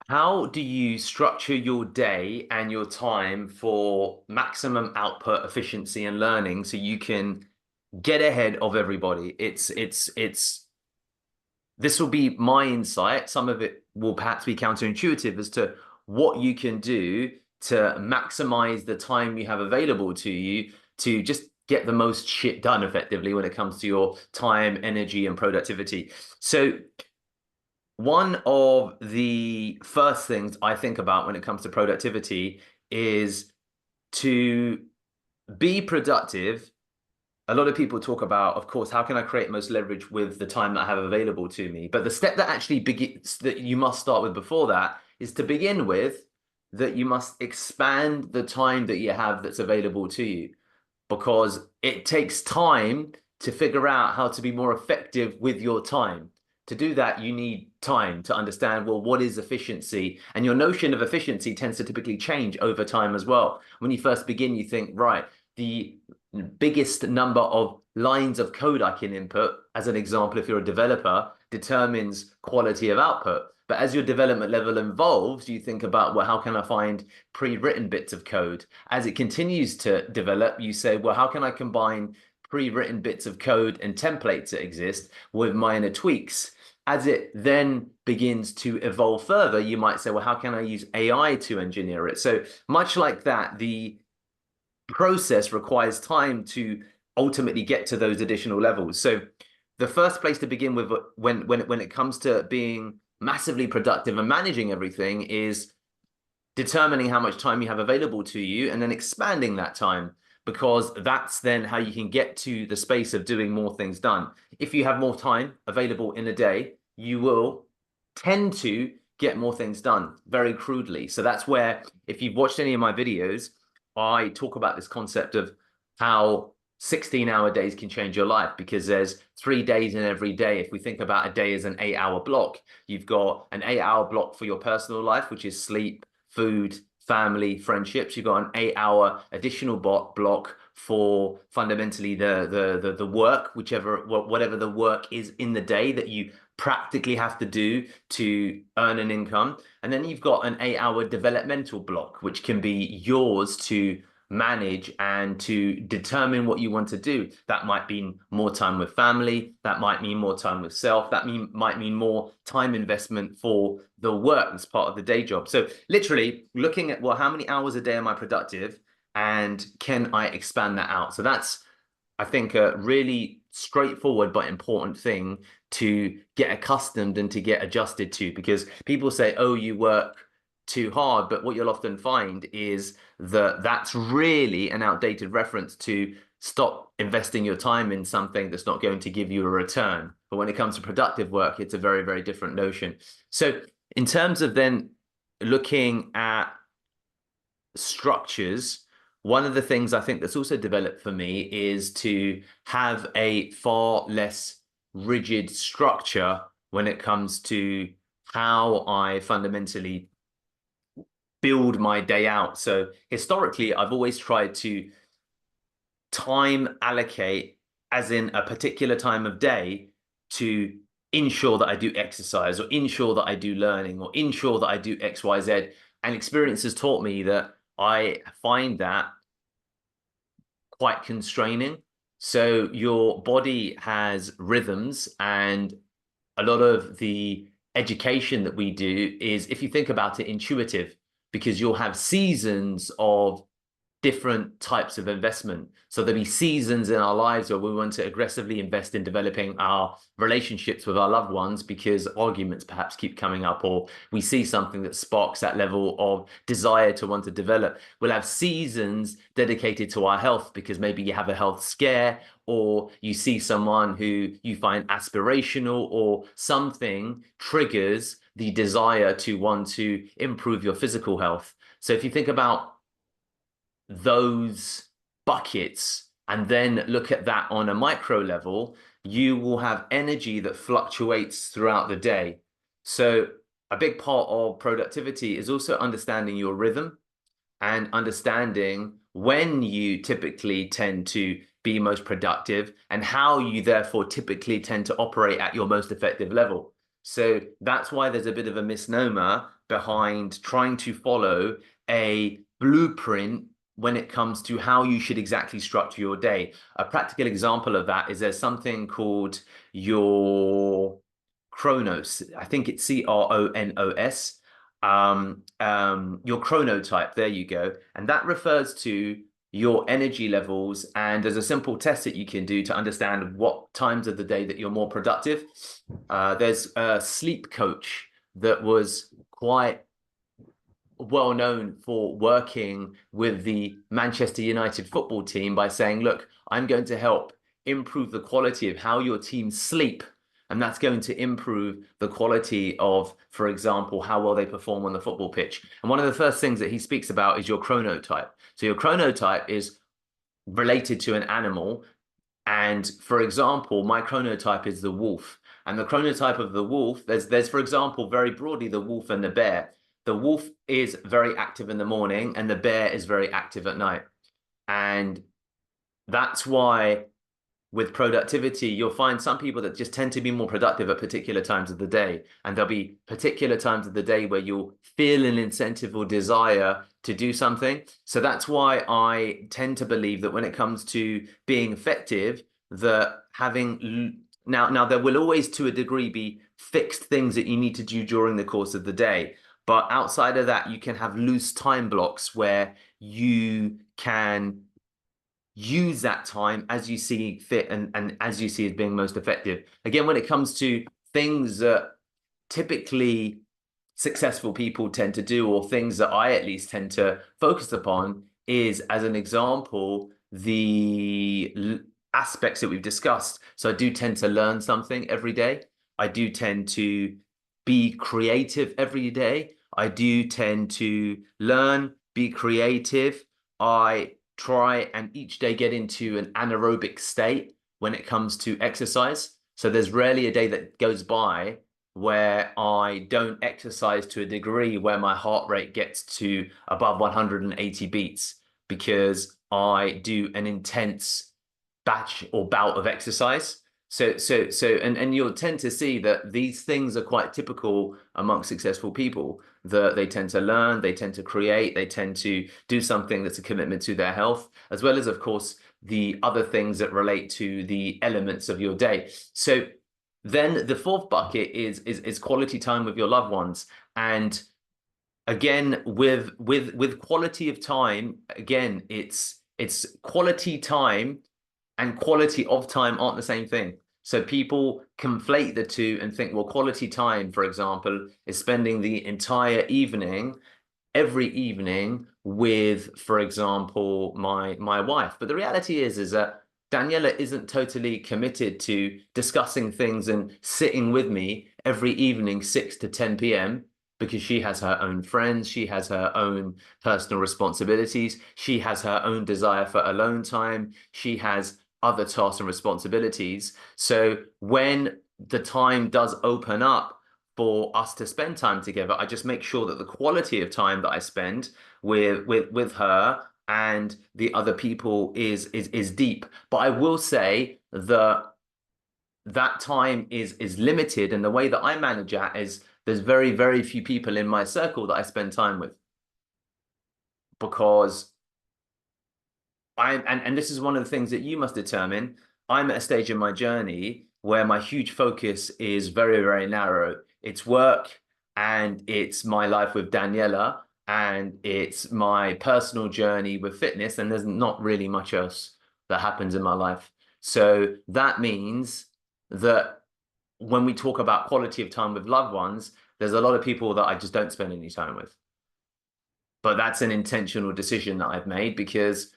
How do you structure your day and your time for maximum output, efficiency, and learning so you can get ahead of everybody? It's this will be my insight. Some of it will perhaps be counterintuitive as to what you can do to maximize the time you have available to you to just get the most shit done effectively when it comes to your time, energy, and productivity. So one of the first things I think about when it comes to productivity is to be productive. A lot of people talk about, of course, how can I create most leverage with the time that I have available to me? But the step that actually begins that you must start with before that is to begin with that you must expand the time that you have that's available to you because it takes time to figure out how to be more effective with your time. To do that, you need time to understand, well, what is efficiency? And your notion of efficiency tends to typically change over time as well. When you first begin, you think, right, the biggest number of lines of code I can input, as an example, if you're a developer, determines quality of output. But as your development level evolves, you think about, well, how can I find pre-written bits of code? As it continues to develop, you say, well, how can I combine pre-written bits of code and templates that exist with minor tweaks? As it then begins to evolve further, you might say, well, how can I use AI to engineer it? So much like that, the process requires time to ultimately get to those additional levels. So the first place to begin with when it comes to being massively productive and managing everything is determining how much time you have available to you and then expanding that time because that's then how you can get to the space of doing more things done. If you have more time available in a day, you will tend to get more things done very crudely. So that's where, if you've watched any of my videos, I talk about this concept of how 16-hour days can change your life because there's 3 days in every day. If we think about a day as an 8-hour block, you've got an 8-hour block for your personal life, which is sleep, food, family, friendships. You've got an 8-hour additional block for fundamentally the work, whatever the work is in the day that you practically have to do to earn an income. And then you've got an 8-hour developmental block, which can be yours to manage and to determine what you want to do. That might mean more time with family. That might mean more time with self. Might mean more time investment for the work as part of the day job. So literally looking at, well, how many hours a day am I productive? And can I expand that out? So that's, I think, a really straightforward but important thing to get accustomed and to get adjusted to, because people say, oh, you work too hard, but what you'll often find is that that's really an outdated reference to stop investing your time in something that's not going to give you a return. But when it comes to productive work, it's a very, very different notion. So in terms of then looking at structures, one of the things I think that's also developed for me is to have a far less rigid structure when it comes to how I fundamentally build my day out. So historically, I've always tried to time allocate, as in a particular time of day, to ensure that I do exercise or ensure that I do learning or ensure that I do X, Y, Z. And experience has taught me that I find that quite constraining. So your body has rhythms, and a lot of the education that we do is, if you think about it, intuitive, because you'll have seasons of different types of investment. So there'll be seasons in our lives where we want to aggressively invest in developing our relationships with our loved ones because arguments perhaps keep coming up, or we see something that sparks that level of desire to want to develop. We'll have seasons dedicated to our health because maybe you have a health scare, or you see someone who you find aspirational, or something triggers the desire to want to improve your physical health. So if you think about those buckets and then look at that on a micro level, you will have energy that fluctuates throughout the day. So a big part of productivity is also understanding your rhythm and understanding when you typically tend to be most productive and how you therefore typically tend to operate at your most effective level. So that's why there's a bit of a misnomer behind trying to follow a blueprint when it comes to how you should exactly structure your day. A practical example of that is there's something called your Chronos. I think it's Chronos. Your chronotype. There you go. And that refers to your energy levels. And there's a simple test that you can do to understand what times of the day that you're more productive. There's a sleep coach that was quite well known for working with the Manchester United football team by saying, look, I'm going to help improve the quality of how your team sleep. And that's going to improve the quality of, for example, how well they perform on the football pitch. And one of the first things that he speaks about is your chronotype. So your chronotype is related to an animal. And for example, my chronotype is the wolf. And the chronotype of the wolf, there's for example, very broadly, the wolf and the bear. The wolf is very active in the morning and the bear is very active at night. And that's why with productivity, you'll find some people that just tend to be more productive at particular times of the day. And there'll be particular times of the day where you'll feel an incentive or desire to do something. So that's why I tend to believe that when it comes to being effective, that having now there will always to a degree be fixed things that you need to do during the course of the day. But outside of that, you can have loose time blocks where you can use that time as you see fit and as you see as being most effective. Again, when it comes to things that typically successful people tend to do, or things that I at least tend to focus upon, is, as an example, the aspects that we've discussed. So I do tend to learn something every day. I do tend to be creative every day. I do tend to learn, be creative. I try and each day get into an anaerobic state when it comes to exercise. So there's rarely a day that goes by where I don't exercise to a degree where my heart rate gets to above 180 beats, because I do an intense batch or bout of exercise. And you'll tend to see that these things are quite typical amongst successful people, that they tend to learn, they tend to create, they tend to do something that's a commitment to their health, as well as, of course, the other things that relate to the elements of your day. So then the fourth bucket is quality time with your loved ones. And again, with quality of time, again, it's quality time and quality of time aren't the same thing. So people conflate the two and think, well, quality time, for example, is spending the entire evening, every evening with, for example, my wife. But the reality is that Daniela isn't totally committed to discussing things and sitting with me every evening, 6 to 10 p.m., because she has her own friends, she has her own personal responsibilities, she has her own desire for alone time, she has other tasks and responsibilities. So when the time does open up for us to spend time together, I just make sure that the quality of time that I spend with her and the other people is deep. But I will say that that time is limited, and the way that I manage that is there's very, very few people in my circle that I spend time with, because and this is one of the things that you must determine. I'm at a stage in my journey where my huge focus is very, very narrow. It's work and it's my life with Daniela and it's my personal journey with fitness, and there's not really much else that happens in my life. So that means that when we talk about quality of time with loved ones, there's a lot of people that I just don't spend any time with. But that's an intentional decision that I've made, because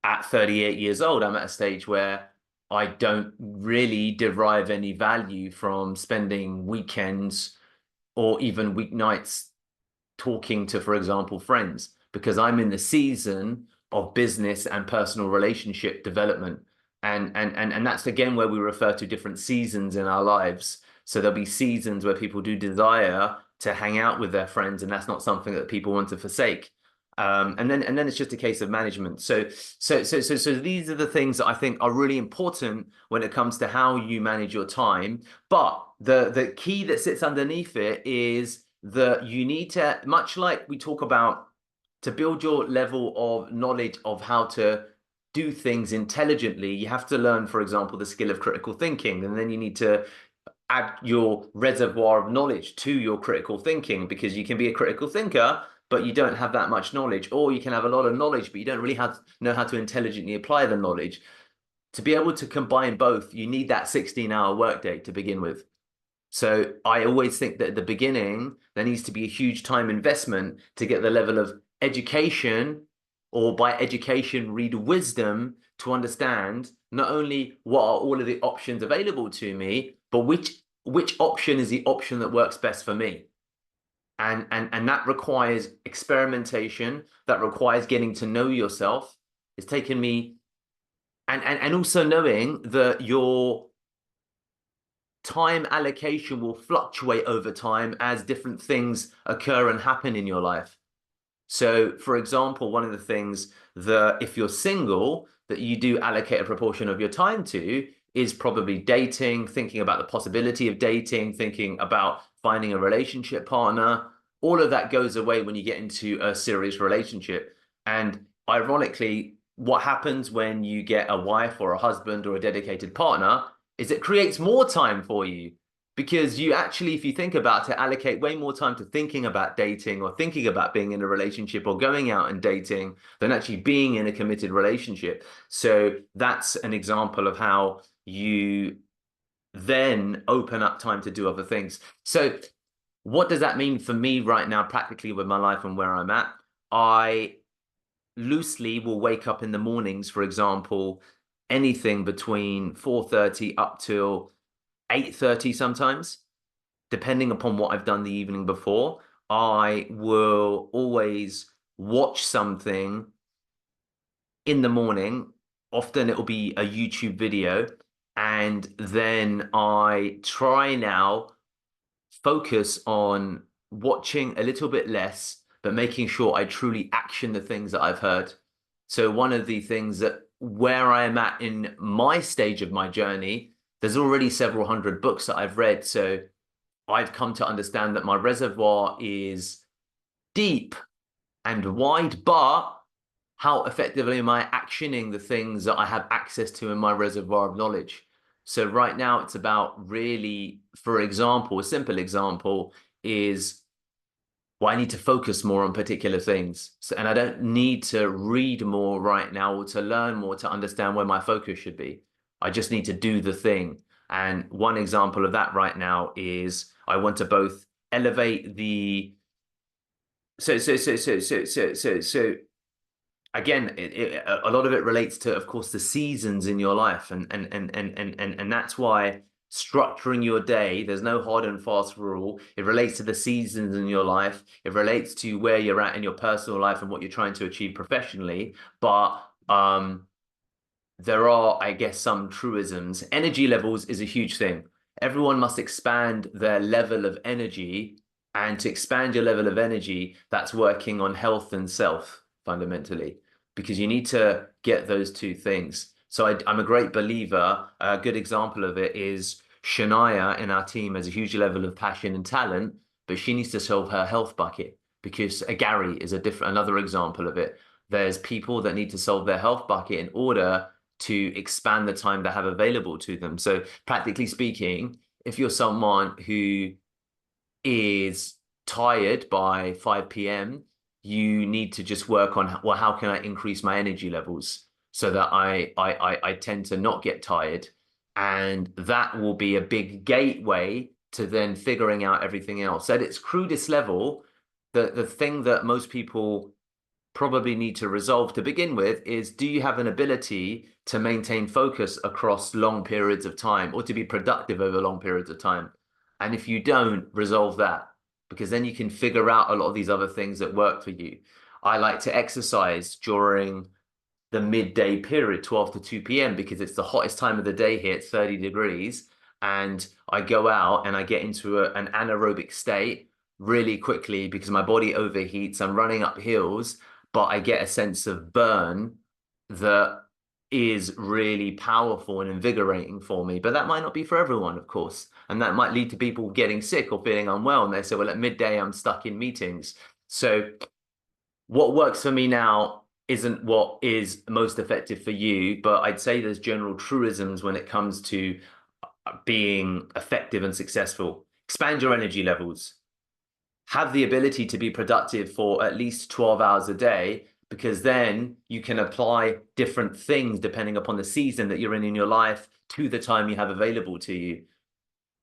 at 38 years old, I'm at a stage where I don't really derive any value from spending weekends or even weeknights talking to, for example, friends, because I'm in the season of business and personal relationship development. And that's again where we refer to different seasons in our lives. So there'll be seasons where people do desire to hang out with their friends, and that's not something that people want to forsake. And then it's just a case of management. So these are the things that I think are really important when it comes to how you manage your time. But the key that sits underneath it is that you need to, much like we talk about, to build your level of knowledge of how to do things intelligently, you have to learn, for example, the skill of critical thinking. And then you need to add your reservoir of knowledge to your critical thinking, because you can be a critical thinker, but you don't have that much knowledge, or you can have a lot of knowledge, but you don't really know how to intelligently apply the knowledge. To be able to combine both, you need that 16-hour workday to begin with. So I always think that at the beginning, there needs to be a huge time investment to get the level of education, or by education, read wisdom, to understand not only what are all of the options available to me, but which option is the option that works best for me. And that requires experimentation, that requires getting to know yourself. It's taken me, and also knowing that your time allocation will fluctuate over time as different things occur and happen in your life. So, for example, one of the things that if you're single, that you do allocate a proportion of your time to is probably dating, thinking about the possibility of dating, thinking about finding a relationship partner. All of that goes away when you get into a serious relationship. And ironically, what happens when you get a wife or a husband or a dedicated partner is it creates more time for you, because you actually, if you think about it, allocate way more time to thinking about dating or thinking about being in a relationship or going out and dating than actually being in a committed relationship. So that's an example of how you then open up time to do other things. So what does that mean for me right now, practically, with my life and where I'm at? I loosely will wake up in the mornings, for example, anything between 4:30 up till 8:30 sometimes, depending upon what I've done the evening before. I will always watch something in the morning. Often it will be a YouTube video. And then I try now focus on watching a little bit less, but making sure I truly action the things that I've heard. So one of the things that, where I am at in my stage of my journey, there's already several hundred books that I've read. So I've come to understand that my reservoir is deep and wide, but how effectively am I actioning the things that I have access to in my reservoir of knowledge? So right now it's about, really, for example, a simple example is, well, I need to focus more on particular things. So, and I don't need to read more right now or to learn more to understand where my focus should be. I just need to do the thing. And one example of that right now is I want to both elevate the so again, a lot of it relates to, of course, the seasons in your life, and that's why structuring your day, there's no hard and fast rule. It relates to the seasons in your life. It relates to where you're at in your personal life and what you're trying to achieve professionally. But there are, I guess, some truisms. Energy levels is a huge thing. Everyone must expand their level of energy, and to expand your level of energy, that's working on health and self fundamentally, because you need to get those two things. So I'm a great believer. A good example of it is Shania in our team has a huge level of passion and talent, but she needs to solve her health bucket, because Gary is another example of it. There's people that need to solve their health bucket in order to expand the time they have available to them. So practically speaking, if you're someone who is tired by 5 p.m., you need to just work on, well, how can I increase my energy levels so that I tend to not get tired? And that will be a big gateway to then figuring out everything else. At its crudest level, the thing that most people probably need to resolve to begin with is, do you have an ability to maintain focus across long periods of time, or to be productive over long periods of time? And if you don't, resolve that, because then you can figure out a lot of these other things that work for you. I like to exercise during the midday period, 12 to 2 p.m., because it's the hottest time of the day here. It's 30 degrees. And I go out and I get into an anaerobic state really quickly because my body overheats. I'm running up hills, but I get a sense of burn that is really powerful and invigorating for me. But that might not be for everyone, of course. And that might lead to people getting sick or feeling unwell. And they say, well, at midday, I'm stuck in meetings. So what works for me now isn't what is most effective for you, but I'd say there's general truisms when it comes to being effective and successful. Expand your energy levels. Have the ability to be productive for at least 12 hours a day, because then you can apply different things depending upon the season that you're in your life to the time you have available to you.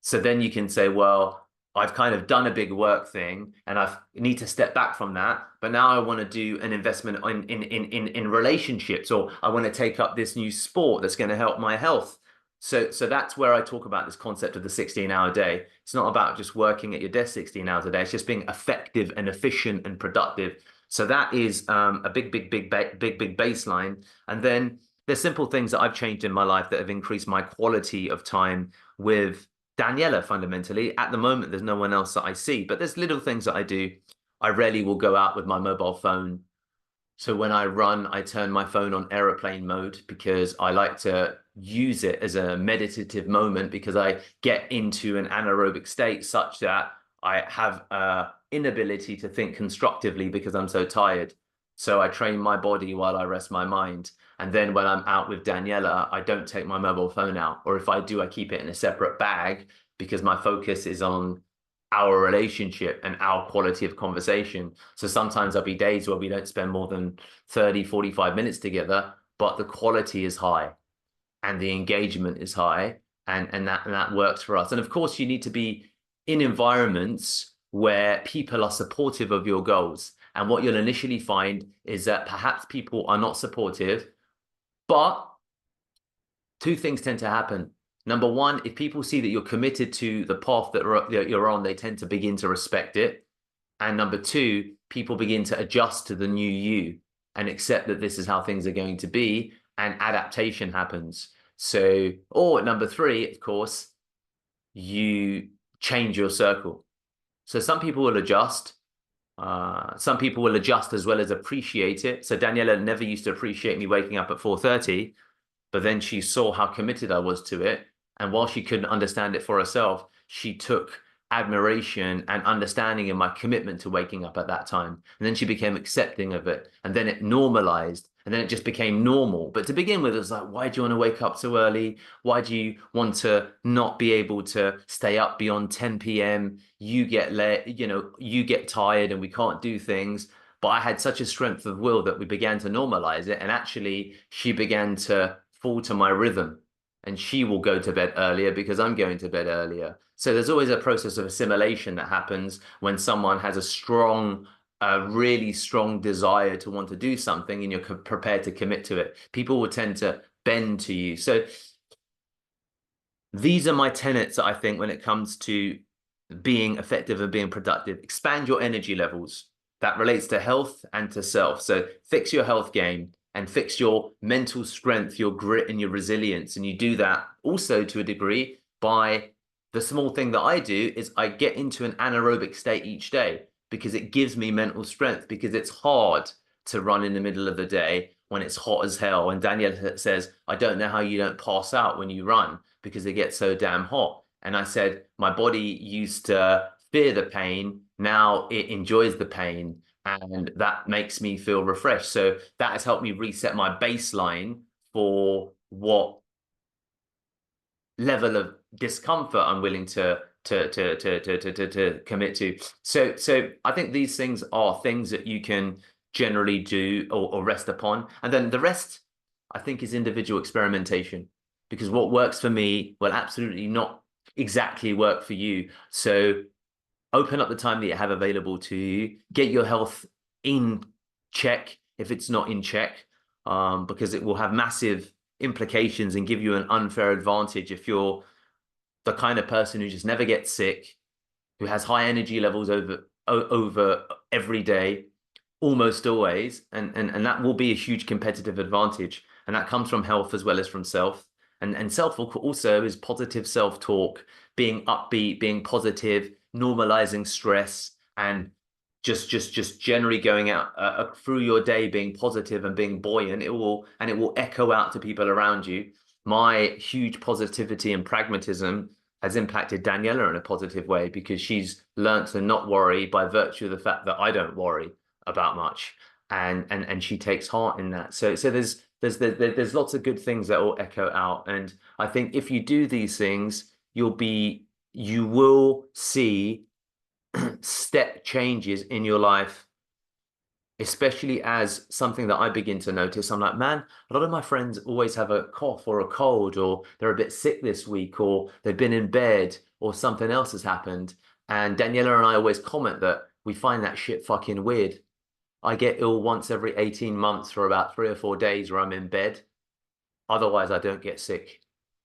So then you can say, well, I've kind of done a big work thing and I need to step back from that. But now I want to do an investment in relationships, or I want to take up this new sport that's going to help my health. So that's where I talk about this concept of the 16-hour day. It's not about just working at your desk 16 hours a day. It's just being effective and efficient and productive. So that is a big baseline. And then there's simple things that I've changed in my life that have increased my quality of time with Daniela, fundamentally. At the moment, there's no one else that I see, but there's little things that I do. I rarely will go out with my mobile phone. So when I run, I turn my phone on aeroplane mode because I like to use it as a meditative moment, because I get into an anaerobic state such that I have an inability to think constructively because I'm so tired. So I train my body while I rest my mind. And then when I'm out with Daniela, I don't take my mobile phone out. Or if I do, I keep it in a separate bag because my focus is on our relationship and our quality of conversation. So sometimes there'll be days where we don't spend more than 30, 45 minutes together, but the quality is high and the engagement is high, and that works for us. And of course, you need to be in environments where people are supportive of your goals. And what you'll initially find is that perhaps people are not supportive, but two things tend to happen. Number one, if people see that you're committed to the path that you're on, they tend to begin to respect it. And number two, people begin to adjust to the new you and accept that this is how things are going to be, and adaptation happens. So, or number three, of course, you change your circle. So some people will adjust. Some people will adjust as well as appreciate it. So Daniela never used to appreciate me waking up at 4:30, but then she saw how committed I was to it. And while she couldn't understand it for herself, she took admiration and understanding in my commitment to waking up at that time. And then she became accepting of it. And then it normalized. And then it just became normal. But to begin with, it was like, why do you want to wake up so early? Why do you want to not be able to stay up beyond 10 p.m.? You get late, you get tired and we can't do things. But I had such a strength of will that we began to normalize it. And actually, she began to fall to my rhythm, and she will go to bed earlier because I'm going to bed earlier. So there's always a process of assimilation that happens when someone has a really strong desire to want to do something and you're prepared to commit to it. People will tend to bend to you. So these are my tenets, I think, when it comes to being effective and being productive. Expand your energy levels. That relates to health and to self. So fix your health game and fix your mental strength, your grit, and your resilience. And you do that also to a degree by the small thing that I do is I get into an anaerobic state each day because it gives me mental strength, because it's hard to run in the middle of the day when it's hot as hell. And Daniel says, I don't know how you don't pass out when you run because it gets so damn hot. And I said, my body used to fear the pain. Now it enjoys the pain. And that makes me feel refreshed. So that has helped me reset my baseline for what level of discomfort I'm willing to commit to. So I think these things are things that you can generally do or rest upon. And then the rest, I think, is individual experimentation, because what works for me will absolutely not exactly work for you. So open up the time that you have available to you, get your health in check if it's not in check, because it will have massive implications and give you an unfair advantage if you're the kind of person who just never gets sick, who has high energy levels over every day, almost always, and that will be a huge competitive advantage, and that comes from health as well as from self. And self also is positive self-talk, being upbeat, being positive, normalizing stress, and just generally going out through your day being positive and being buoyant. It will echo out to people around you. My huge positivity and pragmatism has impacted Daniela in a positive way because she's learned to not worry by virtue of the fact that I don't worry about much, and she takes heart in that. So there's lots of good things that all echo out, and I think if you do these things, you will see step changes in your life, especially as something that I begin to notice. I'm like, man, a lot of my friends always have a cough or a cold, or they're a bit sick this week, or they've been in bed, or something else has happened. And Daniela and I always comment that we find that shit fucking weird. I get ill once every 18 months for about 3 or 4 days where I'm in bed. Otherwise, I don't get sick.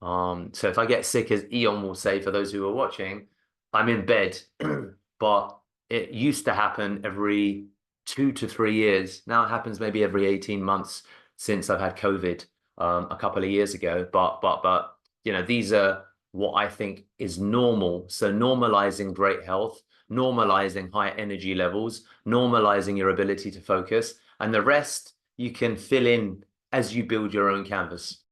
So if I get sick, as Eon will say, for those who are watching, I'm in bed. But it used to happen every 2 to 3 years. Now it happens maybe every 18 months since I've had COVID a couple of years ago. But these are what I think is normal. So normalizing great health, normalizing high energy levels, normalizing your ability to focus, and the rest you can fill in as you build your own canvas.